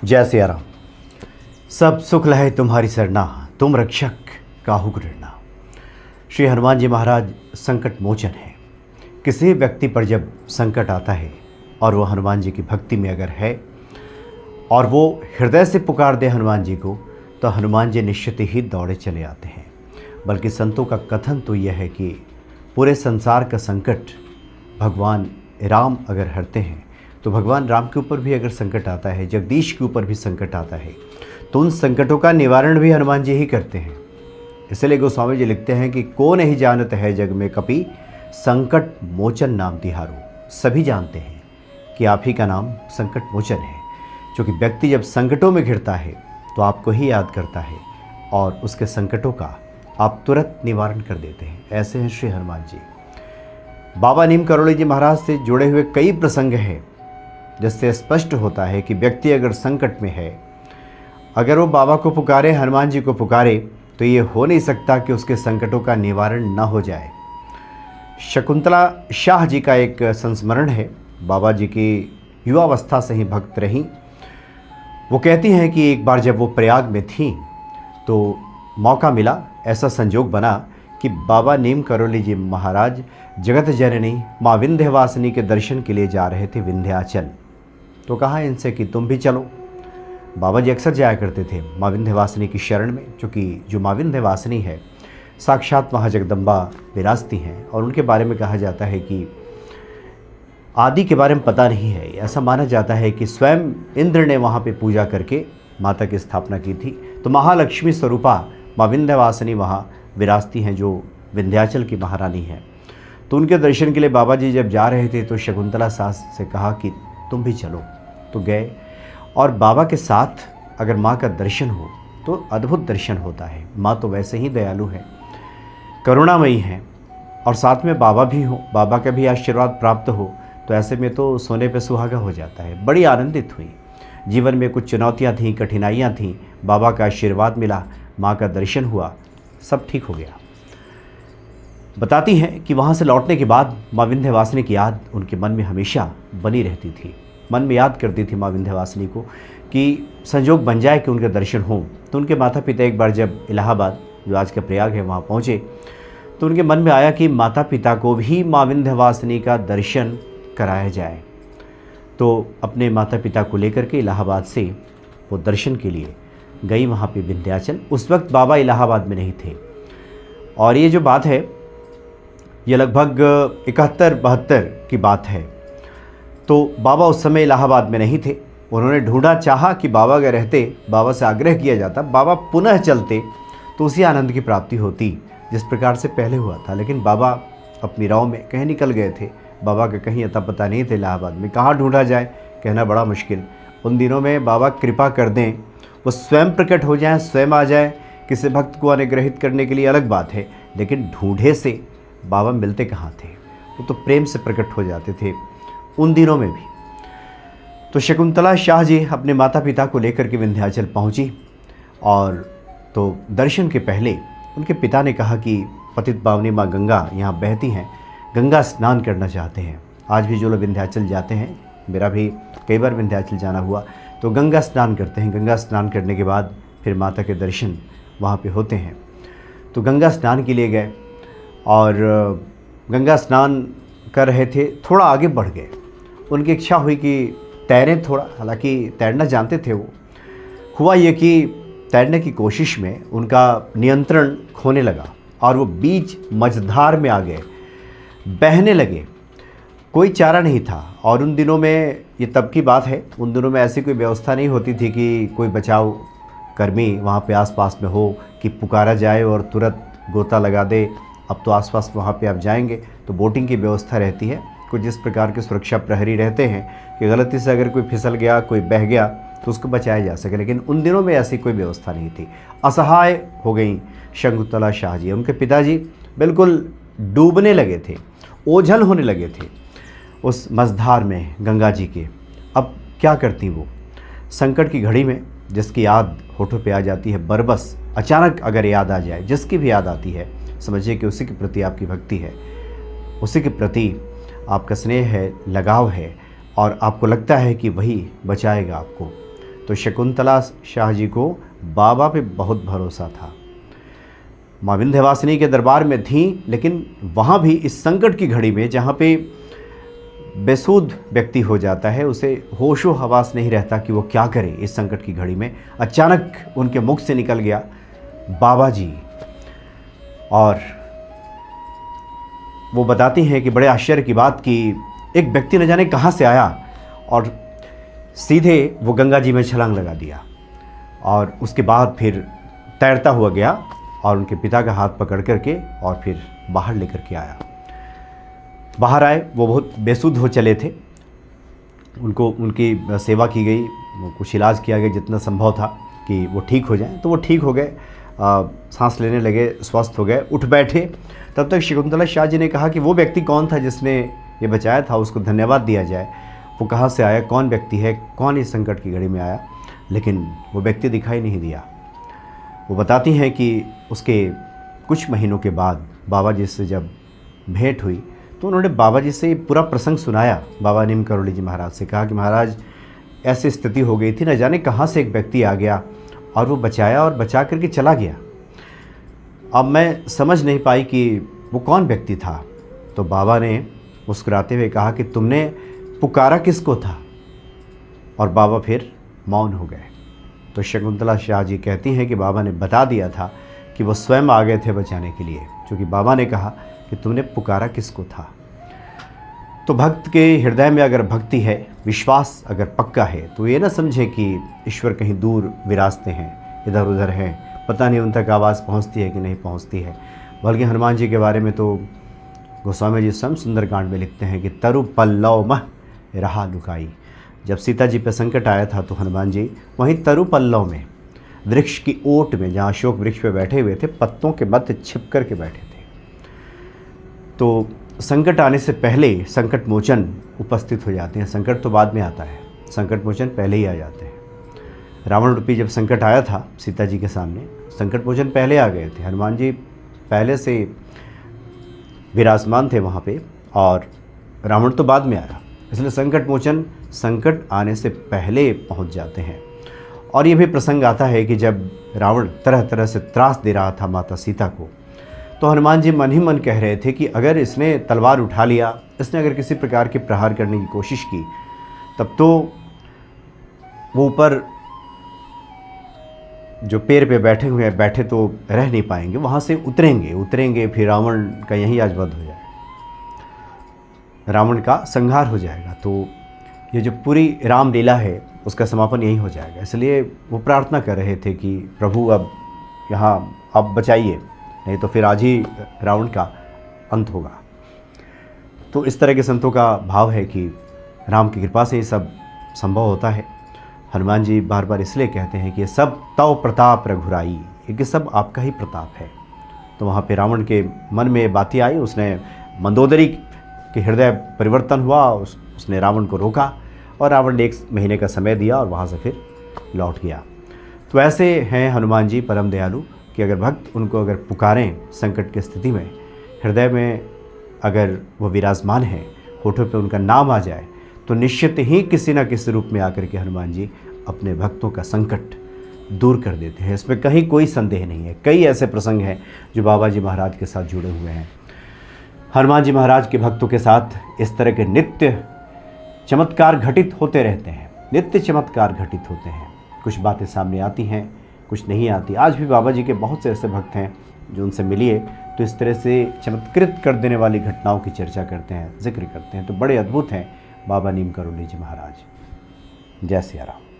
जय सिया राम। सब सुख लहे तुम्हारी सरना, तुम रक्षक काहू को डरना। श्री हनुमान जी महाराज संकट मोचन है। किसी व्यक्ति पर जब संकट आता है और वो हनुमान जी की भक्ति में अगर है और वो हृदय से पुकार दे हनुमान जी को, तो हनुमान जी निश्चित ही दौड़े चले आते हैं। बल्कि संतों का कथन तो यह है कि पूरे संसार का संकट भगवान राम अगर हरते हैं, तो भगवान राम के ऊपर भी अगर संकट आता है, जगदीश के ऊपर भी संकट आता है, तो उन संकटों का निवारण भी हनुमान जी ही करते हैं। इसलिए गोस्वामी जी लिखते हैं कि को नहीं जानत है जग में कपि, संकट मोचन नाम तिहारो। सभी जानते हैं कि आप ही का नाम संकट मोचन है, क्योंकि व्यक्ति जब संकटों में घिरता है तो आपको ही याद करता है और उसके संकटों का आप तुरंत निवारण कर देते हैं। ऐसे हैं श्री हनुमान जी। बाबा नीम करोली जी महाराज से जुड़े हुए कई प्रसंग हैं, जिससे स्पष्ट होता है कि व्यक्ति अगर संकट में है, अगर वो बाबा को पुकारे, हनुमान जी को पुकारे, तो ये हो नहीं सकता कि उसके संकटों का निवारण न हो जाए। शकुंतला शाह जी का एक संस्मरण है। बाबा जी की युवावस्था से ही भक्त रहीं। वो कहती हैं कि एक बार जब वो प्रयाग में थीं तो मौका मिला, ऐसा संजोग बना कि बाबा नीम करोली जी महाराज जगत जननी माँ विंध्यवासिनी के दर्शन के लिए जा रहे थे विंध्याचल। तो कहा इनसे कि तुम भी चलो। बाबा जी अक्सर जाया करते थे माँ विंध्यवासिनी की शरण में, क्योंकि जो माँ विंध्यवासिनी है साक्षात वहाँ जगदम्बा विराजती हैं और उनके बारे में कहा जाता है कि आदि के बारे में पता नहीं है। ऐसा माना जाता है कि स्वयं इंद्र ने वहाँ पे पूजा करके माता की स्थापना की थी। तो महालक्ष्मी स्वरूपा माँ विंध्यवासिनी वहाँ विराजती हैं, जो विंध्याचल की महारानी हैं। तो उनके दर्शन के लिए बाबा जी जब जा रहे थे तो शकुंतला सास से कहा कि तुम भी चलो। तो गए, और बाबा के साथ अगर माँ का दर्शन हो तो अद्भुत दर्शन होता है। माँ तो वैसे ही दयालु है, करुणामयी हैं, और साथ में बाबा भी हो, बाबा का भी आशीर्वाद प्राप्त हो, तो ऐसे में तो सोने पे सुहागा हो जाता है। बड़ी आनंदित हुई। जीवन में कुछ चुनौतियाँ थीं, कठिनाइयाँ थीं, बाबा का आशीर्वाद मिला, माँ का दर्शन हुआ, सब ठीक हो गया। बताती हैं कि वहाँ से लौटने के बाद माँ विंध्यवासिनी की याद उनके मन में हमेशा बनी रहती थी। मन में याद करती थी माँ विंध्यवासिनी को कि संजोग बन जाए कि उनके दर्शन हों। तो उनके माता पिता एक बार जब इलाहाबाद, जो आज का प्रयाग है, वहाँ पहुँचे, तो उनके मन में आया कि माता पिता को भी माँ विंध्यवासिनी का दर्शन कराया जाए। तो अपने माता पिता को लेकर के इलाहाबाद से वो दर्शन के लिए गई वहाँ पे विंध्याचल। उस वक्त बाबा इलाहाबाद में नहीं थे, और ये जो बात है ये लगभग 71-72 की बात है। तो बाबा उस समय इलाहाबाद में नहीं थे। उन्होंने ढूंढा, चाहा कि बाबा अगर रहते, बाबा से आग्रह किया जाता, बाबा पुनः चलते तो उसी आनंद की प्राप्ति होती जिस प्रकार से पहले हुआ था। लेकिन बाबा अपनी राव में कहीं निकल गए थे। बाबा का कहीं अता पता नहीं थे इलाहाबाद में। कहाँ ढूंढा जाए, कहना बड़ा मुश्किल। उन दिनों में बाबा कृपा कर दें, वो स्वयं प्रकट हो जाएं, स्वयं आ जाए किसी भक्त को अनुग्रहित करने के लिए अलग बात है, लेकिन ढूंढे से बाबा मिलते कहाँ थे। वो तो प्रेम से प्रकट हो जाते थे उन दिनों में भी। तो शकुंतला शाह जी अपने माता पिता को लेकर के विंध्याचल पहुँची, और तो दर्शन के पहले उनके पिता ने कहा कि पतित पावनी माँ गंगा यहाँ बहती हैं, गंगा स्नान करना चाहते हैं। आज भी जो लोग विंध्याचल जाते हैं, मेरा भी कई बार विंध्याचल जाना हुआ, तो गंगा स्नान करते हैं। गंगा स्नान करने के बाद फिर माता के दर्शन वहाँ पे होते हैं। तो गंगा स्नान के लिए गए और गंगा स्नान कर रहे थे, थोड़ा आगे बढ़ गए। उनकी इच्छा हुई कि तैरें थोड़ा, हालांकि तैरना जानते थे वो। हुआ ये कि तैरने की कोशिश में उनका नियंत्रण खोने लगा और वो बीच मझधार में आ गए, बहने लगे। कोई चारा नहीं था, और उन दिनों में, ये तब की बात है, उन दिनों में ऐसी कोई व्यवस्था नहीं होती थी कि कोई बचाव कर्मी वहाँ पे आसपास में हो कि पुकारा जाए और तुरंत गोता लगा दे। अब तो आसपास वहाँ पे आप जाएंगे तो बोटिंग की व्यवस्था रहती है, कुछ जिस प्रकार के सुरक्षा प्रहरी रहते हैं कि गलती से अगर कोई फिसल गया, कोई बह गया, तो उसको बचाया जा सके। लेकिन उन दिनों में ऐसी कोई व्यवस्था नहीं थी। असहाय हो गई शकुंतला शाह जी। उनके पिताजी बिल्कुल डूबने लगे थे, ओझल होने लगे थे उस मझधार में गंगा जी के। अब क्या करती वो संकट की घड़ी में, जिसकी याद होठों पे आ जाती है, बरबस अचानक अगर याद आ जाए, जिसकी भी याद आती है, समझिए कि उसी के प्रति आपकी भक्ति है, उसी के प्रति आपका स्नेह है, लगाव है, और आपको लगता है कि वही बचाएगा आपको। तो शकुंतला शाह जी को बाबा पे बहुत भरोसा था। माँ विंध्यवासिनी के दरबार में थी, लेकिन वहाँ भी इस संकट की घड़ी में, जहाँ पे बेसुध व्यक्ति हो जाता है, उसे होशो हवास नहीं रहता कि वो क्या करे इस संकट की घड़ी में, अचानक उनके मुख से निकल गया बाबा जी। और वो बताती हैं कि बड़े आश्चर्य की बात कि एक व्यक्ति न जाने कहाँ से आया और सीधे वो गंगा जी में छलांग लगा दिया, और उसके बाद फिर तैरता हुआ गया और उनके पिता का हाथ पकड़ करके और फिर बाहर लेकर के आया। बाहर आए, वो बहुत बेसुध हो चले थे, उनको उनकी सेवा की गई, कुछ इलाज किया गया जितना संभव था कि वो ठीक हो जाएं, तो वो ठीक हो गए, सांस लेने लगे, स्वस्थ हो गए, उठ बैठे। तब तक शकुंतला शाह जी ने कहा कि वो व्यक्ति कौन था जिसने ये बचाया था, उसको धन्यवाद दिया जाए, वो कहाँ से आया, कौन व्यक्ति है, कौन इस संकट की घड़ी में आया। लेकिन वो व्यक्ति दिखाई नहीं दिया। वो बताती हैं कि उसके कुछ महीनों के बाद बाबा जी से जब भेंट हुई तो उन्होंने बाबा जी से पूरा प्रसंग सुनाया। बाबा नीम करोली जी महाराज से कहा कि महाराज ऐसी स्थिति हो गई थी, न जाने कहाँ से एक व्यक्ति आ गया और वो बचाया और बचा करके चला गया। अब मैं समझ नहीं पाई कि वो कौन व्यक्ति था। तो बाबा ने मुस्कुराते हुए कहा कि तुमने पुकारा किसको था, और बाबा फिर मौन हो गए। तो शकुंतला शाह जी कहती हैं कि बाबा ने बता दिया था कि वो स्वयं आ गए थे बचाने के लिए, क्योंकि बाबा ने कहा कि तुमने पुकारा किसको था। तो भक्त के हृदय में अगर भक्ति है, विश्वास अगर पक्का है, तो ये ना समझे कि ईश्वर कहीं दूर विराजते हैं, इधर उधर हैं, पता नहीं उन तक आवाज़ पहुंचती है कि नहीं पहुंचती है। बल्कि हनुमान जी के बारे में तो गोस्वामी जी स्वयं सुंदरकांड में लिखते हैं कि तरु पल्लव मह रहा लुकाई। जब सीता जी पर संकट आया था तो हनुमान जी वहीं तरु पल्लव में, वृक्ष की ओट में, जहाँ अशोक वृक्ष पे बैठे हुए थे, पत्तों के मध्य छिप कर के बैठे थे। तो संकट आने से पहले संकट मोचन उपस्थित हो जाते हैं। संकट तो बाद में आता है, संकट मोचन पहले ही आ जाते हैं। रावण रूपी जब संकट आया था सीता जी के सामने, संकट मोचन पहले आ गए थे। हनुमान जी पहले से विराजमान थे वहाँ पे, और रावण तो बाद में आया, इसलिए संकट मोचन संकट आने से पहले पहुँच जाते हैं। और ये भी प्रसंग आता है कि जब रावण तरह तरह से त्रास दे रहा था माता सीता को, तो हनुमान जी मन ही मन कह रहे थे कि अगर इसने तलवार उठा लिया, इसने अगर किसी प्रकार के प्रहार करने की कोशिश की, तब तो वो ऊपर जो पेड़ पे बैठे हुए हैं, बैठे तो रह नहीं पाएंगे, वहाँ से उतरेंगे, फिर रावण का यही आज वध हो जाएगा, रावण का संहार हो जाएगा। तो ये जो पूरी रामलीला है उसका समापन यही हो जाएगा। इसलिए वो प्रार्थना कर रहे थे कि प्रभु अब यहाँ आप बचाइए, नहीं तो फिर आज ही रावण का अंत होगा। तो इस तरह के संतों का भाव है कि राम की कृपा से ये सब संभव होता है। हनुमान जी बार बार इसलिए कहते हैं कि ये सब तव प्रताप रघुराई, ये सब आपका ही प्रताप है। तो वहाँ पे रावण के मन में बातें आई, उसने मंदोदरी के हृदय परिवर्तन हुआ, उसने रावण को रोका और रावण ने 1 महीने का समय दिया और वहाँ से फिर लौट गया। तो ऐसे हैं हनुमान जी परम दयालु कि अगर भक्त उनको अगर पुकारें संकट की स्थिति में, हृदय में अगर वो विराजमान है, होठों पे उनका नाम आ जाए, तो निश्चित ही किसी न किसी रूप में आकर के हनुमान जी अपने भक्तों का संकट दूर कर देते हैं। इसमें कहीं कोई संदेह नहीं है। कई ऐसे प्रसंग हैं जो बाबा जी महाराज के साथ जुड़े हुए हैं। हनुमान जी महाराज के भक्तों के साथ इस तरह के नित्य चमत्कार घटित होते रहते हैं, नित्य चमत्कार घटित होते हैं। कुछ बातें सामने आती हैं, कुछ नहीं आती। आज भी बाबा जी के बहुत से ऐसे भक्त हैं जो उनसे मिलिए तो इस तरह से चमत्कृत कर देने वाली घटनाओं की चर्चा करते हैं, जिक्र करते हैं। तो बड़े अद्भुत हैं बाबा नीम करोली जी महाराज। जय सिया राम।